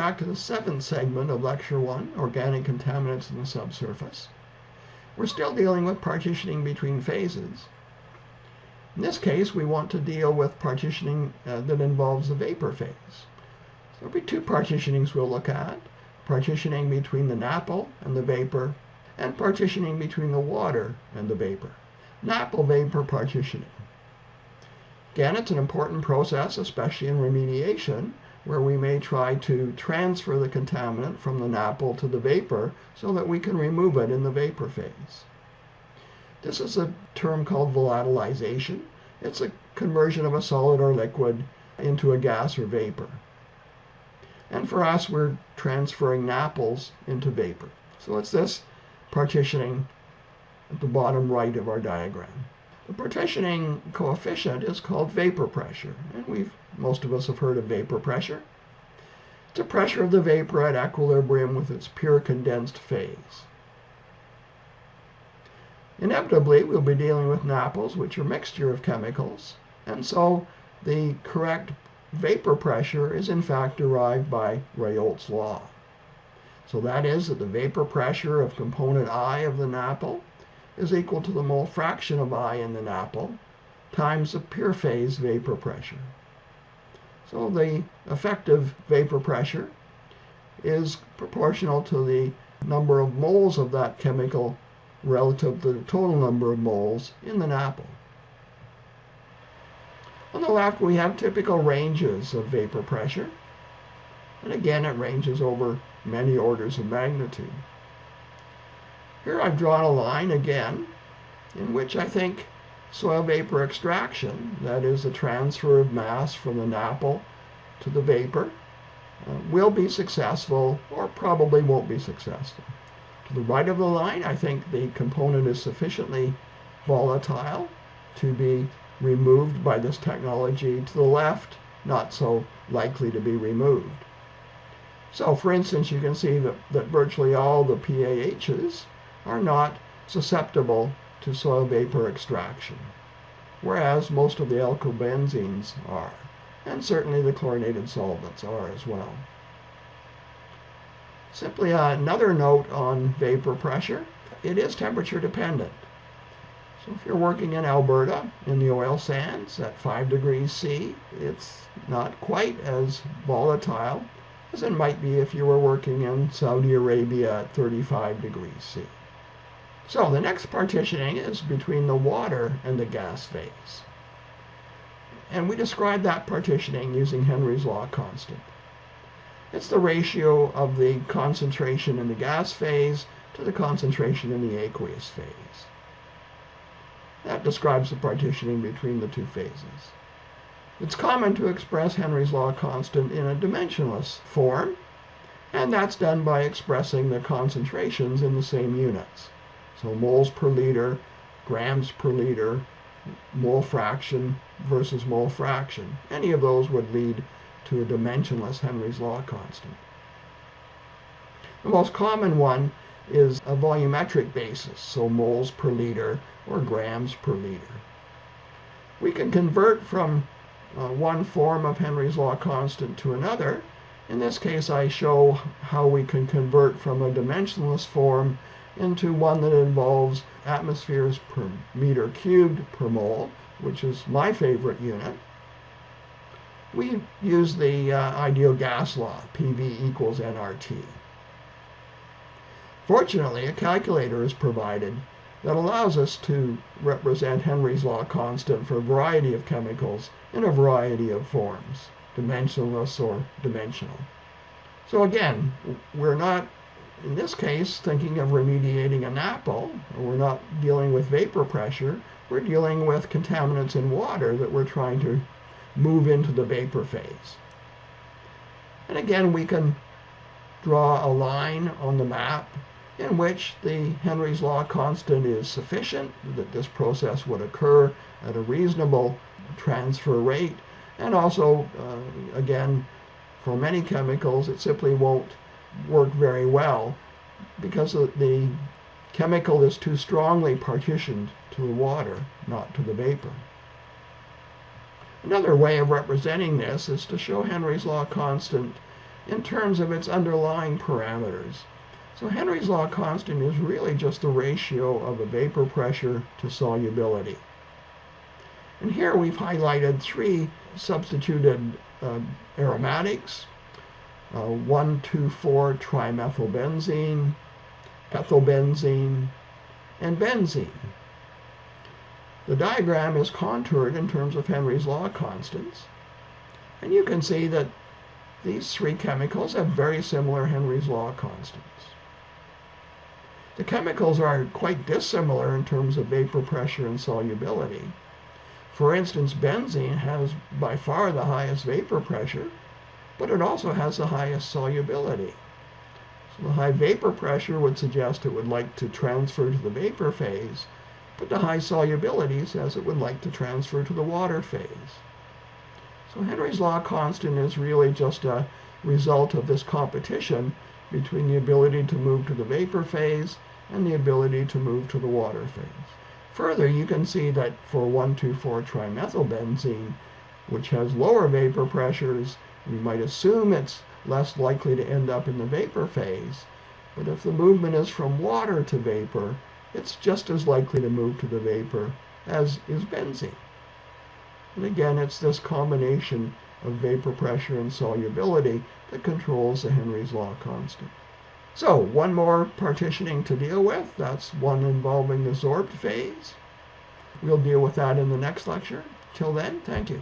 back to the 7th segment of Lecture 1, Organic Contaminants in the Subsurface. We're still dealing with partitioning between phases. In this case, we want to deal with partitioning that involves the vapor phase. So there'll be two partitionings we'll look at: partitioning between the NAPL and the vapor, and partitioning between the water and the vapor. NAPL vapor partitioning. Again, it's an important process, especially in remediation, where we may try to transfer the contaminant from the NAPL to the vapor so that we can remove it in the vapor phase. This is a term called volatilization. It's a conversion of a solid or liquid into a gas or vapor. And for us, we're transferring NAPLs into vapor. So it's this partitioning at the bottom right of our diagram. The partitioning coefficient is called vapor pressure, and most of us have heard of vapor pressure. It's the pressure of the vapor at equilibrium with its pure condensed phase. Inevitably, we'll be dealing with NAPLs, which are a mixture of chemicals, and so the correct vapor pressure is in fact derived by Raoult's law. So that is that the vapor pressure of component I of the NAPL is equal to the mole fraction of I in the NAPL times the pure phase vapor pressure. So the effective vapor pressure is proportional to the number of moles of that chemical relative to the total number of moles in the NAPL. On the left, we have typical ranges of vapor pressure, and again, it ranges over many orders of magnitude. Here I've drawn a line again in which I think soil vapor extraction, that is the transfer of mass from the NAPL to the vapor, will be successful or probably won't be successful. To the right of the line, I think the component is sufficiently volatile to be removed by this technology. To the left, not so likely to be removed. So, for instance, you can see that virtually all the PAHs are not susceptible to soil vapor extraction, whereas most of the alkylbenzenes are, and certainly the chlorinated solvents are as well. Simply another note on vapor pressure: it is temperature dependent. So if you're working in Alberta in the oil sands at 5 degrees C, it's not quite as volatile as it might be if you were working in Saudi Arabia at 35 degrees C. So the next partitioning is between the water and the gas phase. And we describe that partitioning using Henry's law constant. It's the ratio of the concentration in the gas phase to the concentration in the aqueous phase. That describes the partitioning between the two phases. It's common to express Henry's law constant in a dimensionless form, and that's done by expressing the concentrations in the same units. So moles per liter, grams per liter, mole fraction versus mole fraction. Any of those would lead to a dimensionless Henry's law constant. The most common one is a volumetric basis, so moles per liter or grams per liter. We can convert from one form of Henry's law constant to another. In this case, I show how we can convert from a dimensionless form into one that involves atmospheres per meter cubed per mole, which is my favorite unit. We use the ideal gas law, PV equals nRT. Fortunately, a calculator is provided that allows us to represent Henry's law constant for a variety of chemicals in a variety of forms, dimensionless or dimensional. So again, we're not, in this case, thinking of remediating a NAPL. We're not dealing with vapor pressure. We're dealing with contaminants in water that we're trying to move into the vapor phase. And again, we can draw a line on the map in which the Henry's law constant is sufficient, that this process would occur at a reasonable transfer rate, and also, again, for many chemicals, it simply won't work very well because the chemical is too strongly partitioned to the water, not to the vapor. Another way of representing this is to show Henry's law constant in terms of its underlying parameters. So Henry's law constant is really just the ratio of a vapor pressure to solubility. And here we've highlighted 3 substituted aromatics, 1,2,4-trimethylbenzene, ethylbenzene, and benzene. The diagram is contoured in terms of Henry's law constants. And you can see that these 3 chemicals have very similar Henry's law constants. The chemicals are quite dissimilar in terms of vapor pressure and solubility. For instance, benzene has by far the highest vapor pressure, but it also has the highest solubility. So the high vapor pressure would suggest it would like to transfer to the vapor phase, but the high solubility says it would like to transfer to the water phase. So Henry's law constant is really just a result of this competition between the ability to move to the vapor phase and the ability to move to the water phase. Further, you can see that for 1,2,4-trimethylbenzene, which has lower vapor pressures, we might assume it's less likely to end up in the vapor phase. But if the movement is from water to vapor, it's just as likely to move to the vapor as is benzene. And again, it's this combination of vapor pressure and solubility that controls the Henry's law constant. So, one more partitioning to deal with. That's one involving the sorbed phase. We'll deal with that in the next lecture. Till then, thank you.